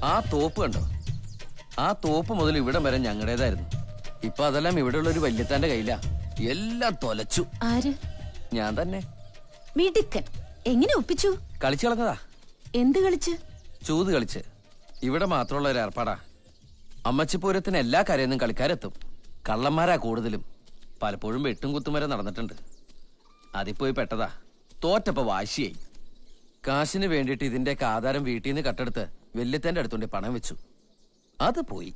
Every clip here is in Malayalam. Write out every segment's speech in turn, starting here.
ആ തോപ്പ് കണ്ടോ? ആ തോപ്പ് മുതൽ ഇവിടം വരെ ഞങ്ങളുടേതായിരുന്നു. ഇപ്പൊ അതെല്ലാം ഇവിടെയുള്ള ഒരു വല്യത്താന്റെ കയ്യിലാ. എല്ലാം തൊലച്ചു. ആര്? ഞാൻ തന്നെ. മിടുക്കൻ. എങ്ങനെ ഒപ്പിച്ചു? കളിച്ചു കളഞ്ഞതാ. എന്ത് കളിച്ച്? ചൂത് കളിച്ച്. ഇവിടെ മാത്രമുള്ള ഒരു ഏർപ്പാടാ. അമ്മച്ചിപ്പൂരത്തിന് എല്ലാ കരയെന്നും കളിക്കാരെത്തും. കള്ളന്മാരാ കൂടുതലും. പലപ്പോഴും വെട്ടും കുത്തും വരെ നടന്നിട്ടുണ്ട്. അതിപ്പോയി പെട്ടതാ. തോറ്റപ്പോ വാശിയായി. കാശിന് വേണ്ടിയിട്ട് ഇതിന്റെയൊക്കെ ആധാരം വീട്ടിൽ നിന്ന് കട്ടെടുത്ത് വല്യത്തേന്റെ അടുത്തുകൊണ്ട് പണം വെച്ചു. അത് പോയി.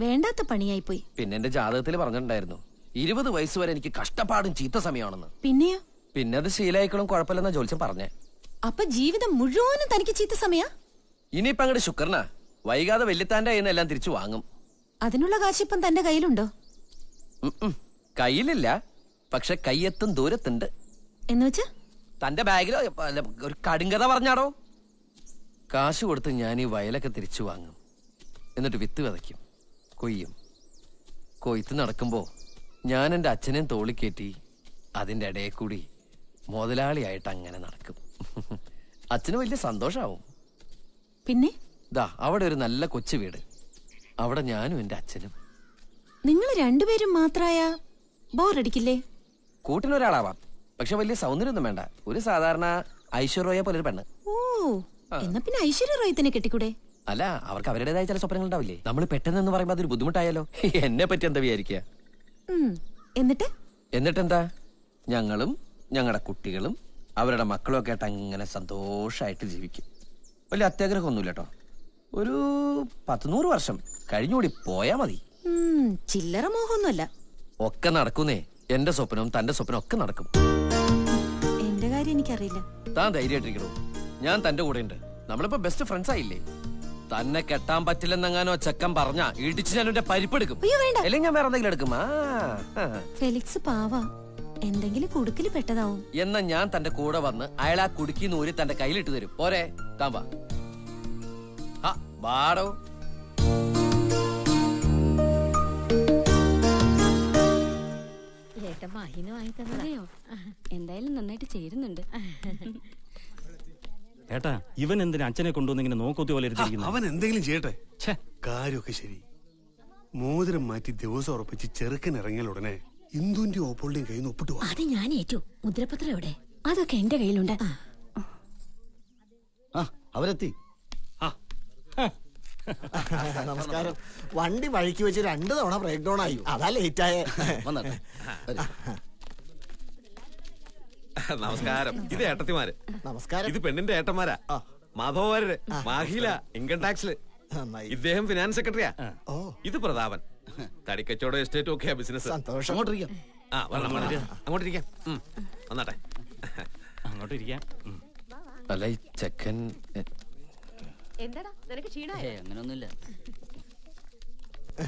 വേണ്ടാത്ത പണിയായി പോയി. പിന്നെ എന്റെ ജാതകത്തിൽ പറഞ്ഞിട്ടുണ്ടായിരുന്നു 20 വയസ്സ് വരെ എനിക്ക് കഷ്ടപ്പാടും ചീത്ത സമയമാണെന്ന്. പിന്നെയോ? പിന്നെ അത് ശീലായിക്കളും കുഴപ്പമില്ലെന്ന ജോത്സ്യം പറഞ്ഞേ. അപ്പൊ ജീവിതം മുഴുവനും തനിക്ക് ചീത്ത സമയ? ഇനിയിപ്പ അങ്ങോട്ട് ശുക്രനാ. വൈകാതെ വല്യത്താന്റെ കയ്യിൽ നിന്ന് എല്ലാം തിരിച്ചു വാങ്ങും. അതിനുള്ള കാശിപ്പം തന്റെ കയ്യിലുണ്ടോ? കയ്യിലില്ല, പക്ഷെ കയ്യെത്തും ദൂരത്തുണ്ട്. എന്നുവെച്ചാ? തന്റെ ബാഗിലോ ഒരു കടുങ്കഥ പറഞ്ഞാടോ. കാശ് കൊടുത്ത് ഞാൻ ഈ വയലൊക്കെ തിരിച്ചു വാങ്ങും. എന്നിട്ട് വിത്ത് വിതയ്ക്കും, കൊയ്യും. കൊയ്ത്ത് നടക്കുമ്പോ ഞാൻ എന്റെ അച്ഛനെയും തോളിക്കേറ്റി അതിന്റെ ഇടയിൽ കൂടി മുതലാളിയായിട്ട് അങ്ങനെ നടക്കും. അച്ഛന് വലിയ സന്തോഷാവും. പിന്നെ ദാ അവിടെ ഒരു നല്ല കൊച്ചു വീട്. അവിടെ ഞാനും എന്റെ അച്ഛനും. നിങ്ങൾ രണ്ടുപേരും മാത്രായ ബോറടിക്കില്ലേ? കൂട്ടിനൊരാളാവാം, പക്ഷെ വലിയ സൗന്ദര്യമൊന്നും വേണ്ട. ഒരു സാധാരണ ഐശ്വര്യ പോലെ ഒരു പെണ്ണ്. ഓ, എന്നാ പിന്നെ ഐശ്വര്യ റോയ് തന്നെ കെട്ടിക്കൂടെ? അല്ല, അവർക്ക് അവരുടേതായ ചില സ്വപ്നങ്ങൾ ഉണ്ടാവില്ലേ? നമ്മൾ പെട്ടെന്ന് പറയുമ്പോ അതൊരു ബുദ്ധിമുട്ടായാലോ. എന്നെ പറ്റി എന്താ വിചാരിക്കുക? എന്നിട്ടെന്താ, ഞങ്ങളും ഞങ്ങളുടെ കുട്ടികളും അവരുടെ മക്കളും ഒക്കെ ആയിട്ട് അങ്ങനെ സന്തോഷമായിട്ട് ജീവിക്കും. വലിയ അത്യാഗ്രഹമൊന്നുമില്ല കേട്ടോ. ഒരു 100 വർഷം കഴിഞ്ഞുകൂടി പോയാ മതി. ചില്ലറ മോഹമൊന്നുമല്ല. ഒക്കെ നടക്കുന്നേ. എന്റെ സ്വപ്നവും തന്റെ സ്വപ്നം ഒക്കെ നടക്കും. എന്റെ കാര്യം എനിക്കറിയില്ല. താൻ ധൈര്യമായിട്ടിരിക്കണോ? ഞാൻ തന്റെ കൂടെ ഉണ്ട്. നമ്മളിപ്പോ ബെസ്റ്റ് ഫ്രണ്ട്സ് ആയില്ലേ? തന്നെ കെട്ടാൻ പറ്റില്ലെന്നെങ്ങാനോ ചെക്കൻ പറഞ്ഞ ഇടിച്ച് ഞാൻ എന്റെ പരിപ്പെടുക്കും. അല്ലെങ്കിൽ ഞാൻ വേറെ എന്തെങ്കിലും എടുക്കും. ഫെലിക്സ് പാവാ, എന്തെങ്കിലും കുടുക്കില് പെട്ടതാവും. എന്നാ ഞാൻ തന്റെ കൂടെ വന്ന് അയാൾ ആ കുടുക്കി നൂരി തന്റെ കയ്യിലിട്ട് തരും. പോരെ? താൻ വാടോ. എന്തായാലും നന്നായിട്ട് ചേരുന്നുണ്ട്. ഏട്ടാ, ഇവൻ എന്തിനാ അച്ഛനെ കൊണ്ടുവന്നിങ്ങനെ നോക്കൊത്തി പോലെ അവൻ എന്തെങ്കിലും ചെയ്യട്ടെ. കാര്യമൊക്കെ ശരി. മോതിരം മാറ്റി ദിവസം ഉറപ്പിച്ച് ചെറുക്കൻ ഇറങ്ങിയാൽ ഉടനെ ഇന്ദുവിന്റെ ഓപ്പോളിന്റെയും കയ്യിൽ നിന്ന് ഒപ്പിട്ടു. അത് ഞാൻ ഏറ്റു. മുദ്രപത്രം എവിടെ? അതൊക്കെ എന്റെ കയ്യിലുണ്ട്. അവരെത്തി. നമസ്കാരം. വണ്ടി വഴിക്ക് വെച്ച് 2 തവണ ബ്രേക്ക് ഡൗൺ ആയി. അതാ ലേറ്റ് ആയ. നമസ്കാരം. ഇത് ഏട്ടത്തിമാര്. നമസ്കാരം. ഇത് പെണ്ണിന്റെ ഏട്ടന്മാരാ. മാധവമാര്, മാഹില ഇൻകം ടാക്സില്. ഇദ്ദേഹം ഫിനാൻസ് സെക്രട്ടറിയാ. ഇത് പ്രതാപൻ. തടിക്കച്ചവടം എസ്റ്റേറ്റും ഒക്കെയാ ബിസിനസ്. സന്തോഷം. അങ്ങോട്ടിരിക്കാം. വന്നാട്ടെ. അങ്ങോട്ടിരിക്കാം. അല്ല, ഈ ചെക്കൻ അങ്ങനൊന്നുമില്ല.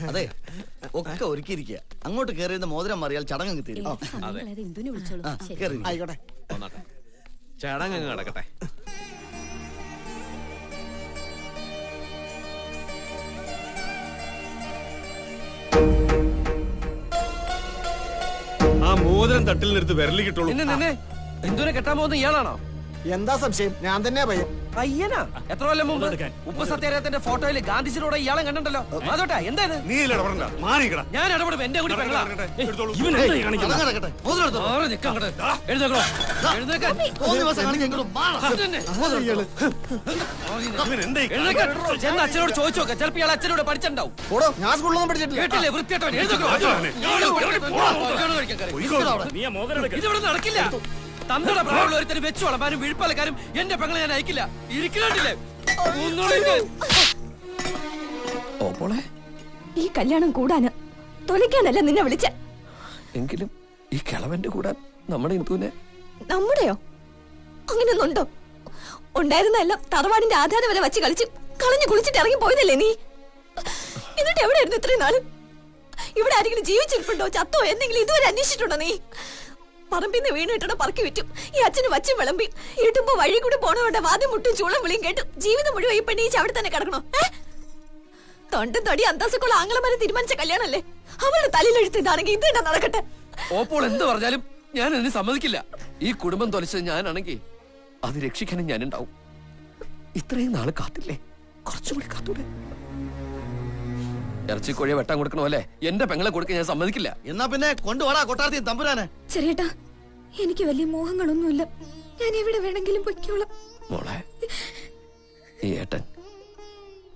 അതെ, ഒക്കെ ഒരുക്കിയിരിക്കുക. അങ്ങോട്ട് കയറിയുന്ന മോതിരം മാറിയാൽ ചടങ്ങ് തീരും. ആയിക്കോട്ടെ. ചടങ്ങ് കിടക്കട്ടെ. ആ മോതിരം തട്ടിൽ നിന്നെടുത്ത് വിരലി കിട്ടുള്ളൂ. എന്തിനെ കെട്ടാൻ പോകുന്ന ഇയാളാണോ? എന്താ സംശയം? ഞാൻ തന്നെയാ പയ്യൻ. പയ്യനാ? എത്ര കൊല്ലം മുമ്പ് ഉപ്പ് സത്യാഗ്രഹത്തിന്റെ ഫോട്ടോയിൽ ഗാന്ധിജിയുടെ ഇയാളെ കണ്ടല്ലോ. അതോട്ടെ, എന്തായത്? ഞാൻ ഇടപെടും. എന്റെ കൂടി അച്ഛനോട് ചോദിച്ചു നോക്കാം. ചിലപ്പോ ഇയാൾ അച്ഛനോട് പഠിച്ചിട്ടുണ്ടാവും. ഞാൻ സ്കൂളിലൊന്നും പഠിച്ചിട്ടില്ല. കേട്ടില്ലേ? വൃത്തിയായിട്ടോ. ഇതിവിടെ നടക്കില്ല. തങ്ങളുടെ പ്രായമുള്ള ഒരുത്തരും വെച്ചു വളമാരും വിഴുപ്പലക്കാരും എന്റെ പെങ്ങളെ ഞാൻ അയക്കില്ല. ഇരിക്കണ്ടില്ലേ? ഈ കല്യാണം കൂടാന് തൊലിക്കാനല്ല നിന്നെ വിളിച്ച. എങ്കിലും ഈ കിളവന്റെ കൂടാൻ നമ്മുടെ ഇന്ദുവിനെ. നമ്മുടെയോ? അങ്ങനെയൊന്നുണ്ടോ? ഉണ്ടായിരുന്നെല്ലാം തറവാടിന്റെ ആധാരം വരെ വെച്ച് കളിച്ച് കളഞ്ഞു കുളിച്ചിട്ട് ഇറങ്ങി പോയതല്ലേ നീ? എന്നിട്ട് എവിടെയായിരുന്നു ഇത്രയും നാളും? ഇവിടെ ആരെങ്കിലും ജീവിച്ചിരിപ്പുണ്ടോ, ചത്തോ, എന്തെങ്കിലും ഇതുവരെ അന്വേഷിച്ചിട്ടുണ്ടോ നീ? പറമ്പിന്ന് വീണിട്ടോ പറക്കി വിറ്റും ഈ അച്ഛന് വച്ചും വിളമ്പി ഇട്ടുമ്പോ വഴി കൂടി പോണവരുടെ വാദ്യം മുട്ടും ചൂളം വിളിയും കേട്ടു ജീവിതം മുഴുവൻ ഈ പെണ്ണീച്ച് അവിടെ തന്നെ കിടക്കണോ? തൊണ്ടും തൊടി അന്തസ്സുക്കുള്ള ആംഗ്ലമാരെ തീരുമാനിച്ച കല്യാണല്ലേ? അവളുടെ തലയിലെഴുത്ത് ഇതാണെങ്കിൽ ഇത് തന്നെ നടക്കട്ടെ. ഓപ്പോൾ എന്ത് പറഞ്ഞാലും ഞാൻ അതിന് സമ്മതിക്കില്ല. ഈ കുടുംബം തൊലച്ചത് ഞാനാണെങ്കിൽ അത് രക്ഷിക്കാനും ഞാനുണ്ടാവും. ഇത്രയും നാള് കാത്തില്ലേ? കുറച്ചുകൂടി കാത്തൂടെ? ഇറച്ചിക്കോഴിയെ വെട്ടാൻ കൊടുക്കണോ അല്ലേ? എന്റെ പെങ്ങളെ കൊടുക്കാൻ ഞാൻ സമ്മതിക്കില്ല. എന്നാ പിന്നെ കൊണ്ടുപോടാ കൊട്ടാരത്തിൽ തമ്പുരാനെ. ചെറിയേട്ടാ, എനിക്ക് വലിയ മോഹങ്ങളൊന്നുമില്ല. ഞാൻ എവിടെ വേണമെങ്കിലും പൊയ്ക്കോളാം. മോളെ, ഈ ഏട്ടൻ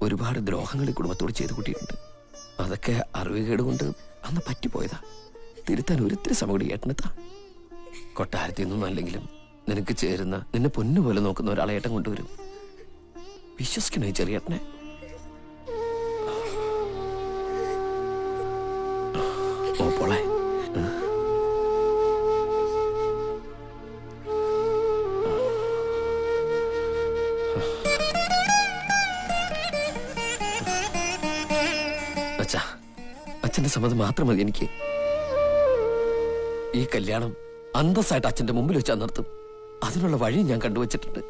ഒരുപാട് ദ്രോഹങ്ങൾ ഈ കുടുംബത്തോട് ചെയ്തു കൂട്ടിയിട്ടുണ്ട്. അതൊക്കെ അറിവുകേട് കൊണ്ട് അന്ന് പറ്റിപ്പോയതാ. തിരുത്താൻ ഒരിത്തിരി സമയം കൂടി ഏട്ടനെത്താ. കൊട്ടാരത്തിൽ നിന്നൊന്നും അല്ലെങ്കിലും നിനക്ക് ചേരുന്ന, നിന്നെ പൊന്നുപോലെ നോക്കുന്ന ഒരാളെ ഏട്ടൻ കൊണ്ടുവരും. വിശ്വസിക്കണോ ഈ ചെറിയേട്ടനെ? ഓ പോളെ, അച്ഛന്റെ സമ്മതം മാത്രം മതി എനിക്ക്. ഈ കല്യാണം അന്തസ്സായിട്ട് അച്ഛന്റെ മുമ്പിൽ വെച്ചാൽ നിർത്തും. അതിനുള്ള വഴി ഞാൻ കണ്ടുവച്ചിട്ടുണ്ട്.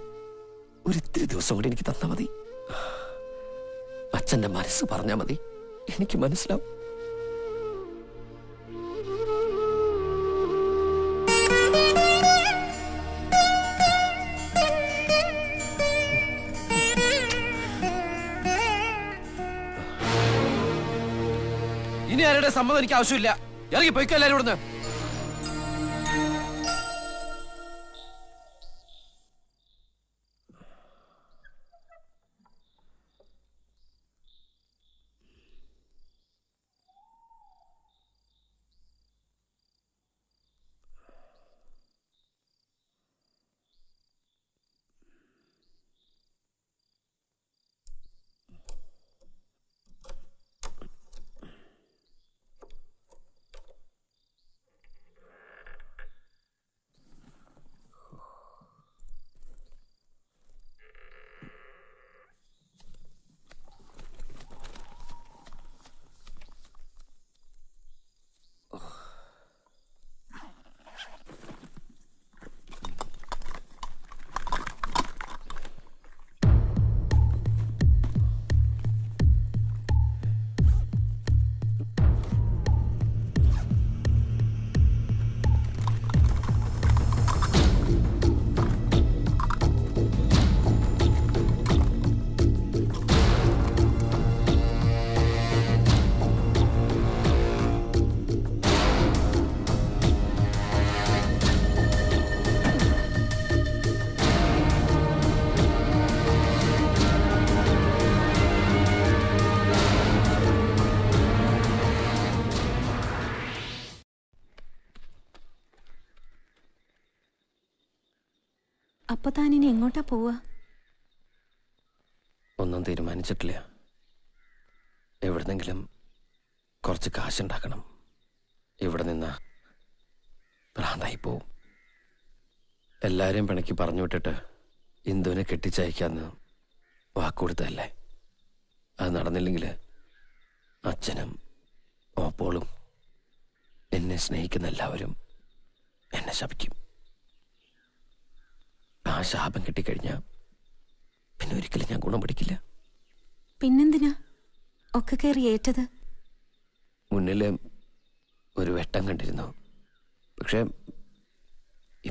ഒരിത്തിരി ദിവസം കൂടി എനിക്ക് തന്നാ മതി. അച്ഛന്റെ മനസ്സ് പറഞ്ഞാ മതി, എനിക്ക് മനസ്സിലാവും. ഇനി ആരുടെ സമ്മതം എനിക്ക് ആവശ്യമില്ല. ഇറങ്ങി പോയിക്കോ എല്ലാരും ഇവിടുന്ന്. അപ്പൊ താനിനി എങ്ങോട്ടാ പോവാ? ഒന്നും തീരുമാനിച്ചിട്ടില്ല. എവിടുന്നെങ്കിലും കുറച്ച് കാശുണ്ടാക്കണം. ഇവിടെ നിന്ന് ഭ്രാന്തായി പോവും. എല്ലാരെയും പിണക്കി പറഞ്ഞു വിട്ടിട്ട് ഇന്ദുവിനെ കെട്ടിച്ചയക്കാന്ന് വാക്കുകൊടുത്തതല്ലേ. അത് നടന്നില്ലെങ്കിൽ അച്ഛനും ഓപ്പോളും എന്നെ സ്നേഹിക്കുന്ന എല്ലാവരും എന്നെ ശപിക്കും. ആ ശാപം കിട്ടിക്കഴിഞ്ഞാ പിന്നെ ഒരിക്കലും ഞാൻ ഗുണം പിടിക്കില്ല. പിന്നെന്തിനാ ഒക്കെ കയറി ഏറ്റത്? മുന്നില് ഒരു വെട്ടം കണ്ടിരുന്നു. പക്ഷെ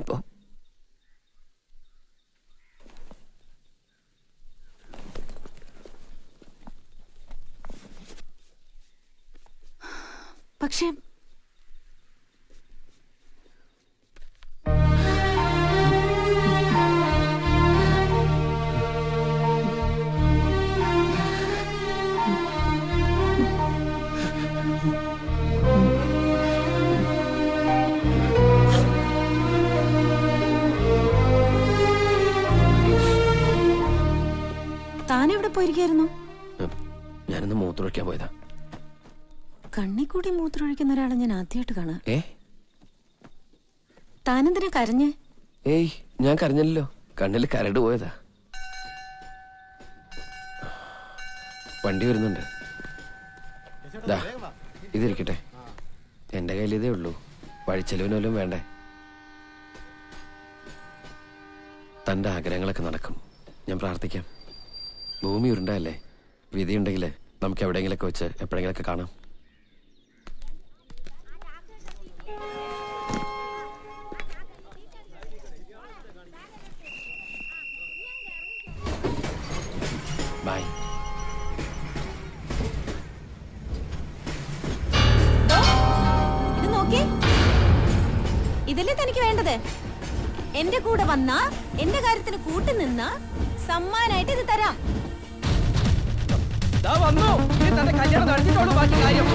ഇപ്പോ പക്ഷെ താനെവിടെ പോയിരിക്കായിരുന്നു? ഞാനൊന്ന് മൂത്രമൊഴിക്കാൻ പോയതാ. കണ്ണിക്കൂടി മൂത്രമൊഴിക്കുന്ന ഒരാളെ ഞാൻ ആദ്യമായിട്ട് കാണാം. ഏ, താനെന്തിനാ കരഞ്ഞേ? ഏയ്, ഞാൻ കരഞ്ഞല്ലോ. കണ്ണിൽ കരട് പോയതാ. വണ്ടി വരുന്നുണ്ട്. ദാ ഇതിരിക്കട്ടെ. എന്റെ കയ്യിൽ ഇതേ ഉള്ളൂ. വഴിച്ചെലവിനോലും വേണ്ടേ. തന്റെ ആഗ്രഹങ്ങളൊക്കെ നടക്കും. ഞാൻ പ്രാർത്ഥിക്കാം. ഭൂമി ഉരുണ്ടല്ലേ. വിധിയുണ്ടെങ്കിൽ നമുക്ക് എവിടെയെങ്കിലൊക്കെ വെച്ച് എപ്പോഴെങ്കിലൊക്കെ കാണാം. ബൈ. എനിക്ക് വേണ്ടത്. എന്റെ കൂടെ വന്നാ, എന്റെ കാര്യത്തിന് കൂട്ടു നിന്നാ സമ്മാനായിട്ട് ഇത് തരാം. വന്നു തന്റെ കല്യാണം നടത്തിയിട്ടുള്ളൂ ബാക്കി കാര്യം.